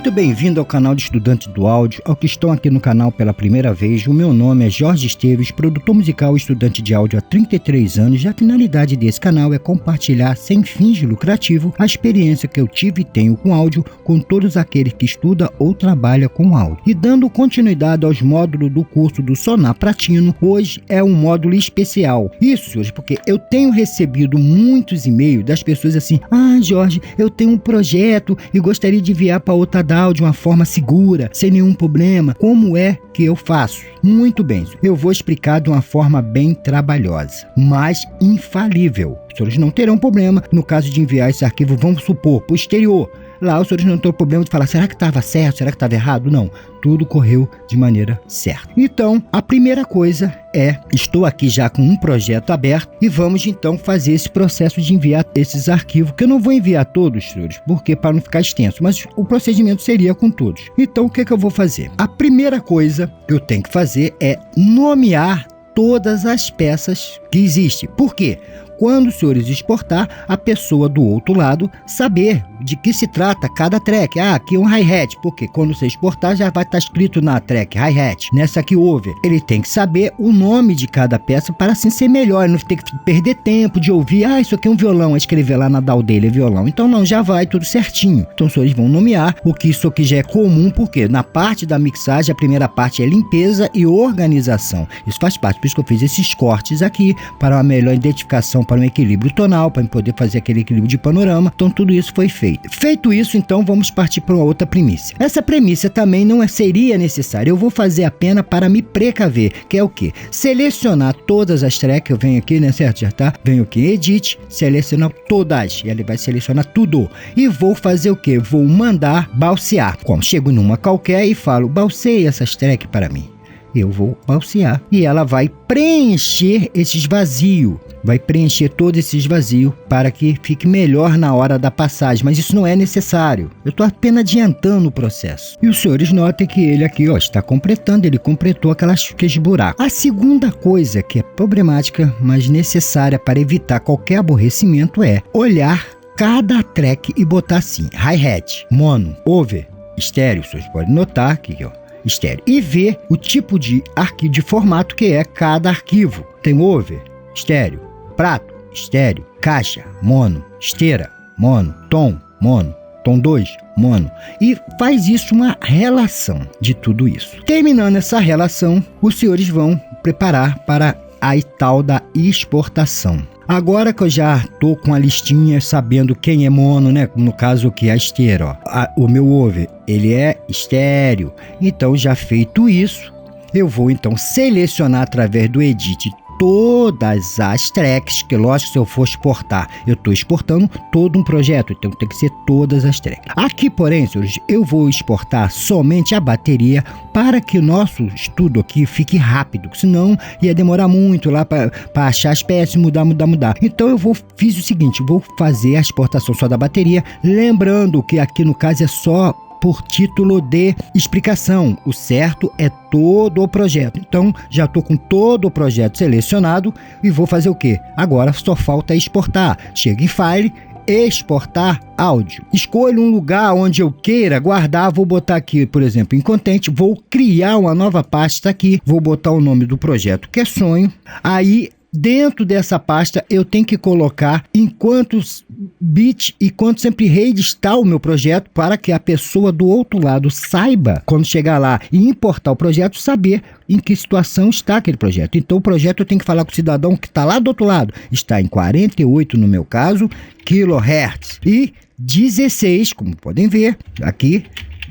Muito bem-vindo ao canal de Estudante do Áudio. Ao que estão aqui no canal pela primeira vez, o meu nome é Jorge Esteves, produtor musical e estudante de áudio há 33 anos e a finalidade desse canal é compartilhar sem fins lucrativos a experiência que eu tive e tenho com áudio com todos aqueles que estudam ou trabalham com áudio. E dando continuidade aos módulos do curso do Sonar Platino, hoje é um módulo especial. Isso, senhores, porque eu tenho recebido muitos e-mails das pessoas assim: "Ah, Jorge, eu tenho um projeto e gostaria de enviar para outra DAW de uma forma segura, sem nenhum problema. Como é que eu faço?" Muito bem, eu vou explicar de uma forma bem trabalhosa, mas infalível. Os senhores não terão problema no caso de enviar esse arquivo, vamos supor, para o exterior. Lá os senhores não terão problema de falar: será que estava certo? Será que estava errado? Não, tudo correu de maneira certa. Então, a primeira coisa é, estou aqui já com um projeto aberto e vamos então fazer esse processo de enviar esses arquivos, que eu não vou enviar todos, senhores, porque para não ficar extenso, mas o procedimento seria com todos. Então, o que eu vou fazer? A primeira coisa que eu tenho que fazer é nomear todas as peças que existem. Por quê? Quando os senhores exportar, a pessoa do outro lado saber de que se trata cada track. Ah, aqui é um hi-hat, porque quando você exportar já vai estar escrito na track hi-hat. Nessa aqui over, ele tem que saber o nome de cada peça para assim ser melhor, não ter que perder tempo de ouvir: ah, isso aqui é um violão, a escrever lá na DAW dele é violão. Então não, já vai tudo certinho. Então os senhores vão nomear, o que isso aqui já é comum, porque na parte da mixagem a primeira parte é limpeza e organização. Isso faz parte, por isso que eu fiz esses cortes aqui, para uma melhor identificação, para um equilíbrio tonal, para poder fazer aquele equilíbrio de panorama. Então tudo isso foi feito. Feito isso, então vamos partir para uma outra premissa. Essa premissa também não seria necessária, eu vou fazer apenas para me precaver, que é o que? Selecionar todas as tracks. Eu venho aqui, né, certo? Já tá? Venho aqui em Edit, selecionar todas, e ele vai selecionar tudo. E vou fazer o que? Vou mandar balsear. Como? Chego numa qualquer e falo: balseie essas tracks para mim. Eu vou balsear e ela vai preencher esses vazios, vai preencher todos esses vazios para que fique melhor na hora da passagem, mas isso não é necessário, eu estou apenas adiantando o processo. E os senhores notem que ele aqui, ó, está completando, ele completou aqueles buracos. A segunda coisa que é problemática, mas necessária para evitar qualquer aborrecimento, é olhar cada track e botar assim: hi-hat, mono, over, estéreo. Os senhores podem notar aqui, ó, estéreo, e ver o tipo de arquivo, de formato que é cada arquivo. Tem over, estéreo, prato, estéreo, caixa, mono, esteira, mono, tom 2, mono. E faz isso uma relação de tudo isso. Terminando essa relação, os senhores vão preparar para a tal da exportação. Agora que eu já tô com a listinha sabendo quem é mono, né? No caso aqui, a esteira, ó. O meu over, ele é estéreo. Então, já feito isso, eu vou então selecionar através do Edit todas as tracks, que lógico, se eu for exportar, eu estou exportando todo um projeto, então tem que ser todas as tracks. Aqui, porém, senhores, eu vou exportar somente a bateria para que o nosso estudo aqui fique rápido, senão ia demorar muito lá para achar as peças, mudar. Então eu fiz o seguinte: vou fazer a exportação só da bateria, lembrando que aqui no caso é só por título de explicação. O certo é todo o projeto. Então, já estou com todo o projeto selecionado e vou fazer o quê? Agora só falta exportar. Chego em File, exportar áudio. Escolho um lugar onde eu queira guardar. Vou botar aqui, por exemplo, em Content. Vou criar uma nova pasta aqui. Vou botar o nome do projeto, que é Sonho. Aí, dentro dessa pasta, eu tenho que colocar em quantos bits e quantos sample-rate está o meu projeto, para que a pessoa do outro lado saiba, quando chegar lá e importar o projeto, saber em que situação está aquele projeto. Então, o projeto eu tenho que falar com o cidadão que está lá do outro lado. Está em 48, no meu caso, kHz e 16, como podem ver aqui,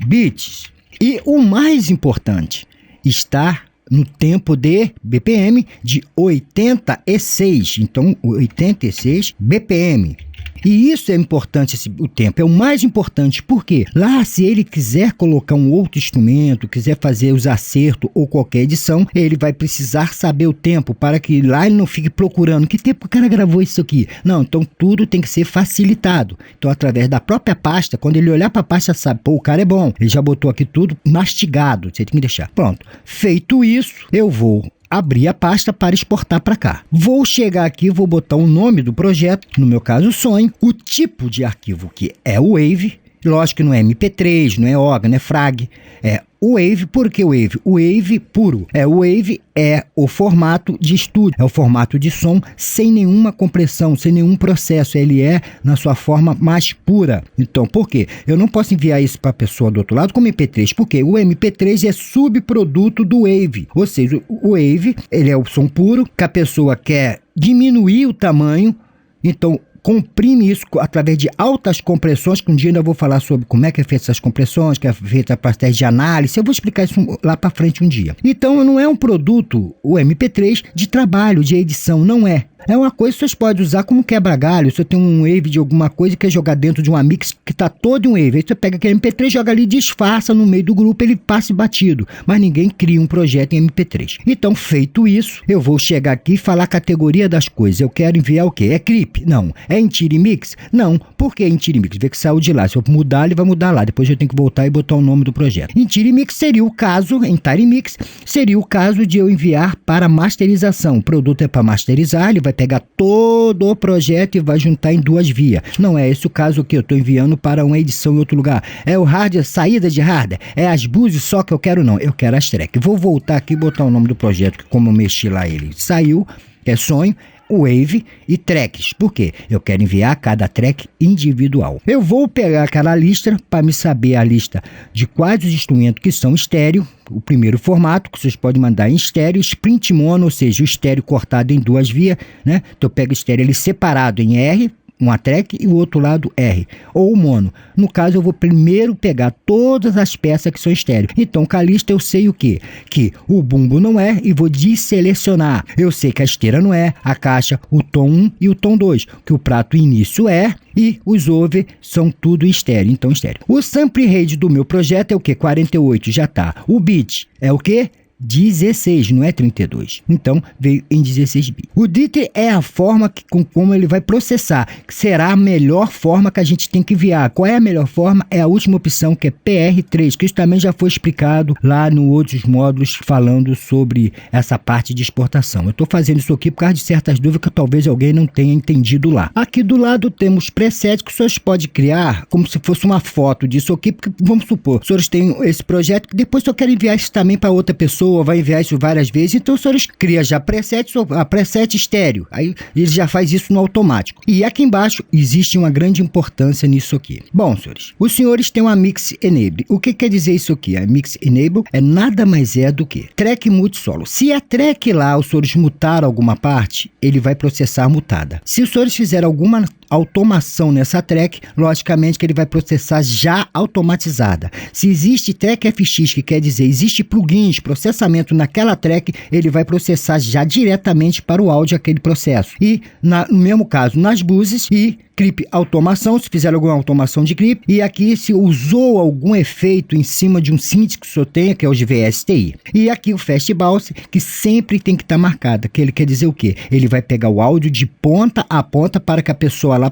bits. E o mais importante, está no tempo de BPM de 86, então 86 BPM. E isso é importante, o tempo é o mais importante, porque lá, se ele quiser colocar um outro instrumento, quiser fazer os acertos ou qualquer edição, ele vai precisar saber o tempo, para que lá ele não fique procurando que tempo o cara gravou isso aqui. Não, então tudo tem que ser facilitado. Então, através da própria pasta, quando ele olhar para a pasta, sabe: pô, o cara é bom, ele já botou aqui tudo mastigado, você tem que deixar. Pronto, feito isso, eu vou abrir a pasta para exportar para cá. Vou chegar aqui, vou botar o nome do projeto, no meu caso Sonho, o tipo de arquivo que é o Wave, Lógico que não é MP3, não é OGA, não é FRAG, é WAV. Por que WAV? O WAV puro. O WAV é o formato de estúdio, é o formato de som sem nenhuma compressão, sem nenhum processo. Ele é na sua forma mais pura. Então, por quê? Eu não posso enviar isso para a pessoa do outro lado como MP3, porque o MP3 é subproduto do WAV. Ou seja, o WAV, ele é o som puro, que a pessoa quer diminuir o tamanho, então comprime isso através de altas compressões, que um dia ainda vou falar sobre como é que é feita essas compressões, que é feita para teste de análise. Eu vou explicar isso lá para frente um dia. Então não é um produto, o MP3, de trabalho, de edição, não é. É uma coisa que vocês podem usar como quebra-galho. Se você tem um wave de alguma coisa e quer jogar dentro de uma mix que está todo em wave, aí você pega aquele MP3, joga ali, disfarça no meio do grupo, ele passa batido. Mas ninguém cria um projeto em MP3. Então, feito isso, eu vou chegar aqui e falar a categoria das coisas. Eu quero enviar o quê? É clip? Não. É Entity Mix? Não. Por que Entity Mix? Vê que saiu de lá. Se eu mudar, ele vai mudar lá. Depois eu tenho que voltar e botar o nome do projeto. Entity Mix seria o caso, Entity Mix, seria o caso de eu enviar para masterização. O produto é para masterizar, ele vai pegar todo o projeto e vai juntar em 2 vias. Não é esse o caso que eu estou enviando para uma edição em outro lugar. É o hardware, saída de hardware. É as buses só que eu quero, não. Eu quero as track. Vou voltar aqui e botar o nome do projeto, que como eu mexi lá ele saiu, é sonho, Wave e tracks. Por quê? Eu quero enviar cada track individual. Eu vou pegar aquela lista para me saber a lista de quais os instrumentos que são estéreo. O primeiro formato, que vocês podem mandar em estéreo, sprint mono, ou seja, o estéreo cortado em 2 vias, né? Então eu pego o estéreo ele separado em R, uma track, e o outro lado R, ou mono. No caso, eu vou primeiro pegar todas as peças que são estéreo. Então, com a lista eu sei o quê? Que o bumbo não é, e vou desselecionar. Eu sei que a esteira não é, a caixa, o tom 1 e o tom 2, que o prato início é, e os over são tudo estéreo, então estéreo. O sample rate do meu projeto é o quê? 48, já tá. O bit é o quê? 16, não é 32. Então, veio em 16 bits. O DIT é a forma como ele vai processar, que será a melhor forma que a gente tem que enviar. Qual é a melhor forma? É a última opção, que é PR3, que isso também já foi explicado lá no outros módulos falando sobre essa parte de exportação. Eu estou fazendo isso aqui por causa de certas dúvidas que talvez alguém não tenha entendido lá. Aqui do lado temos presets que os senhores podem criar como se fosse uma foto disso aqui, porque vamos supor, os senhores têm esse projeto que depois eu quero enviar isso também para outra pessoa, vai enviar isso várias vezes, então os senhores criam já a preset estéreo, aí ele já faz isso no automático. E aqui embaixo existe uma grande importância nisso aqui. Bom, senhores, os senhores têm uma Mix Enable. O que quer dizer isso aqui? A Mix Enable é nada mais é do que track mute solo. Se a track lá, os senhores mutaram alguma parte, ele vai processar mutada. Se os senhores fizerem alguma automação nessa track, logicamente que ele vai processar já automatizada. Se existe track FX, que quer dizer existe plugins, processamento naquela track, ele vai processar já diretamente para o áudio aquele processo. E no mesmo caso, nas buses e clip automação, se fizer alguma automação de clip, e aqui se usou algum efeito em cima de um synth que o senhor tenha, que é o de VSTI. E aqui o Fast Bounce, que sempre tem que estar marcado, que ele quer dizer o quê? Ele vai pegar o áudio de ponta a ponta para que a pessoa lá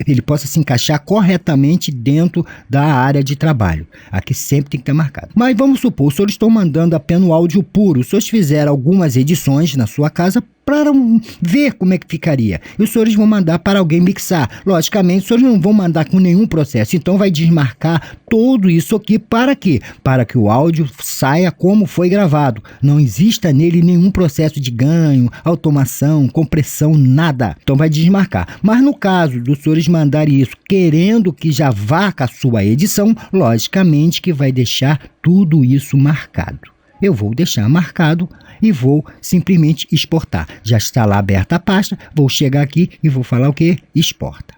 ele possa se encaixar corretamente dentro da área de trabalho. Aqui sempre tem que estar marcado. Mas vamos supor, os senhores estão mandando apenas o áudio puro. Se os senhores fizeram algumas edições na sua casa, para ver como é que ficaria. E os senhores vão mandar para alguém mixar. Logicamente, os senhores não vão mandar com nenhum processo. Então, vai desmarcar tudo isso aqui para quê? Para que o áudio saia como foi gravado. Não exista nele nenhum processo de ganho, automação, compressão, nada. Então, vai desmarcar. Mas no caso dos senhores mandarem isso querendo que já vá com a sua edição, logicamente que vai deixar tudo isso marcado. Eu vou deixar marcado e vou simplesmente exportar. Já está lá aberta a pasta, vou chegar aqui e vou falar o que? Exporta.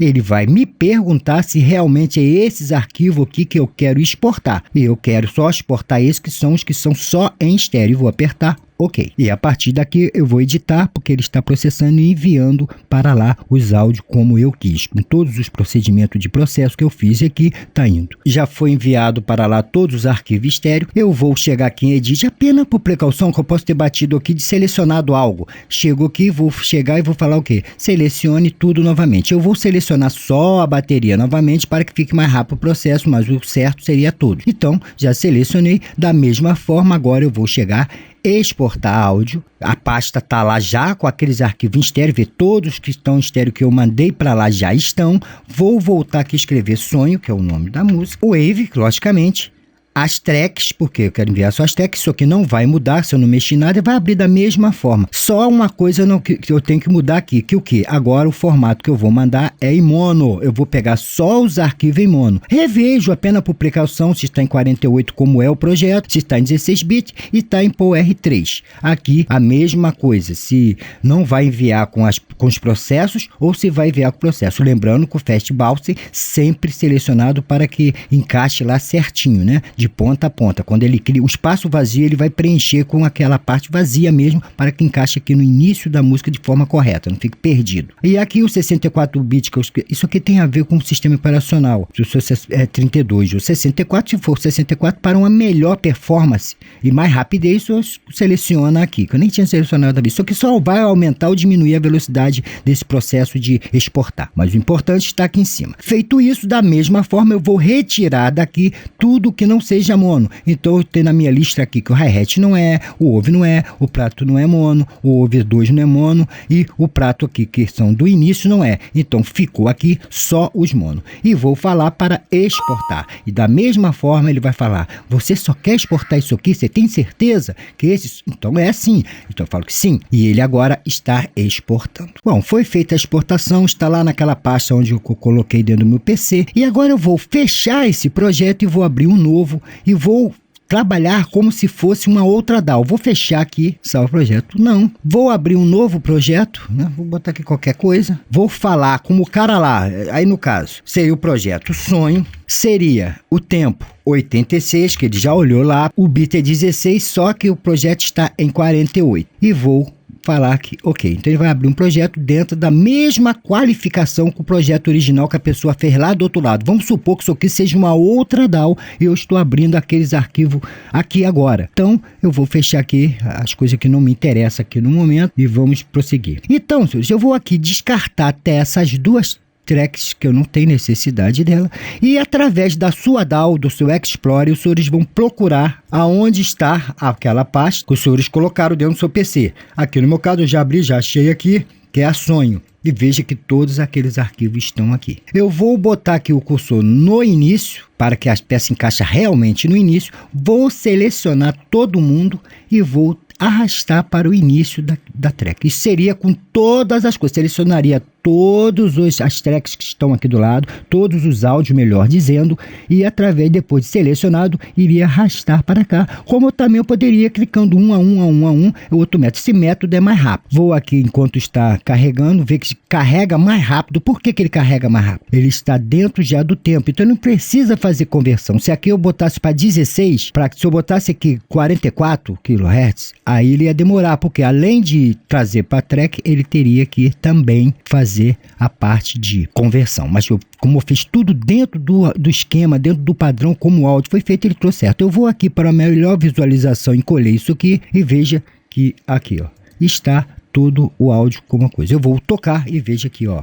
Ele vai me perguntar se realmente é esses arquivos aqui que eu quero exportar. E eu quero só exportar esses que são os que são só em estéreo. Vou apertar OK. E a partir daqui eu vou editar, porque ele está processando e enviando para lá os áudios como eu quis. Com todos os procedimentos de processo que eu fiz aqui, está indo. Já foi enviado para lá todos os arquivos estéreo. Eu vou chegar aqui em Edit, apenas por precaução, que eu posso ter batido aqui de selecionado algo. Chego aqui, vou chegar e vou falar o quê? Selecione tudo novamente. Eu vou selecionar só a bateria novamente para que fique mais rápido o processo, mas o certo seria tudo. Então, já selecionei. Da mesma forma, agora eu vou chegar exportar áudio. A pasta tá lá já com aqueles arquivos em estéreo, ver todos que estão em estéreo que eu mandei para lá já estão. Vou voltar aqui a escrever Sonho, que é o nome da música. Wave, logicamente. As tracks, porque eu quero enviar só as tracks, isso aqui não vai mudar, se eu não mexer nada, vai abrir da mesma forma. Só uma coisa que eu tenho que mudar aqui, que o que? Agora o formato que eu vou mandar é em mono. Eu vou pegar só os arquivos em mono. Revejo apenas por precaução se está em 48 como é o projeto, se está em 16 bits e está em PowerR3. Aqui a mesma coisa, se não vai enviar com os processos ou se vai enviar com o processo. Lembrando que o FastBounce sempre selecionado para que encaixe lá certinho, né? De ponta a ponta. Quando ele cria o espaço vazio, ele vai preencher com aquela parte vazia mesmo, para que encaixe aqui no início da música de forma correta, não fique perdido. E aqui o 64 bits, isso aqui tem a ver com o sistema operacional. Se o seu é 32 ou 64, se for 64, para uma melhor performance e mais rapidez, eu seleciona aqui, que eu nem tinha selecionado a vez. Isso aqui só vai aumentar ou diminuir a velocidade desse processo de exportar. Mas o importante está aqui em cima. Feito isso, da mesma forma, eu vou retirar daqui tudo que não seja mono. Então eu tenho na minha lista aqui que o hi-hat não é, o ouve não é, o prato não é mono, o ouve 2 não é mono e o prato aqui que são do início não é. Então ficou aqui só os mono. E vou falar para exportar. E da mesma forma ele vai falar: você só quer exportar isso aqui? Você tem certeza que esse? Então é sim. Então eu falo que sim. E ele agora está exportando. Bom, foi feita a exportação, está lá naquela pasta onde eu coloquei dentro do meu PC. E agora eu vou fechar esse projeto e vou abrir um novo e vou trabalhar como se fosse uma outra DAW. Vou fechar aqui, salvo projeto. Não. Vou abrir um novo projeto, né? Vou botar aqui qualquer coisa. Vou falar como o cara lá, aí no caso, seria o projeto Sonho, seria o tempo 86, que ele já olhou lá, o bit é 16, só que o projeto está em 48. E vou falar que, ok, então ele vai abrir um projeto dentro da mesma qualificação que o projeto original que a pessoa fez lá do outro lado. Vamos supor que isso aqui seja uma outra DAW e eu estou abrindo aqueles arquivos aqui agora. Então, eu vou fechar aqui as coisas que não me interessam aqui no momento e vamos prosseguir. Então, senhores, eu vou aqui descartar até essas duas tracks que eu não tenho necessidade dela, e através da sua DAW, do seu Explorer, os senhores vão procurar aonde está aquela pasta que os senhores colocaram dentro do seu PC. Aqui no meu caso eu já abri, já achei aqui, que é a Sonho. E veja que todos aqueles arquivos estão aqui. Eu vou botar aqui o cursor no início, para que as peças encaixem realmente no início. Vou selecionar todo mundo e vou arrastar para o início da track. Isso seria com todas as coisas. Selecionaria todas as tracks que estão aqui do lado, todos os áudios, melhor dizendo, e através, depois de selecionado, iria arrastar para cá. Como eu também poderia clicando um a um, o outro método. Esse método é mais rápido. Vou aqui enquanto está carregando, ver que carrega mais rápido. Por que ele carrega mais rápido? Ele está dentro já do tempo, então não precisa fazer conversão. Se aqui eu botasse para 16, se eu botasse aqui 44 kHz, aí ele ia demorar, porque além de trazer para a track, ele teria que também fazer a parte de conversão. Mas como eu fiz tudo dentro do esquema, dentro do padrão, como o áudio foi feito, ele trouxe certo. Eu vou aqui para a melhor visualização, encolher isso aqui e veja que aqui, ó, está todo o áudio como uma coisa. Eu vou tocar e veja aqui, ó.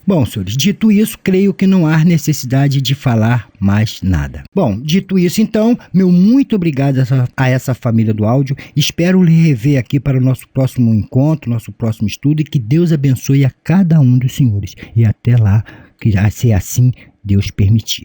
Bom, senhores, dito isso, creio que não há necessidade de falar mais nada. Bom, dito isso, então, meu muito obrigado a essa família do áudio. Espero lhe rever aqui para o nosso próximo encontro, nosso próximo estudo, e que Deus abençoe a cada um dos senhores. E até lá, que se assim Deus permitir.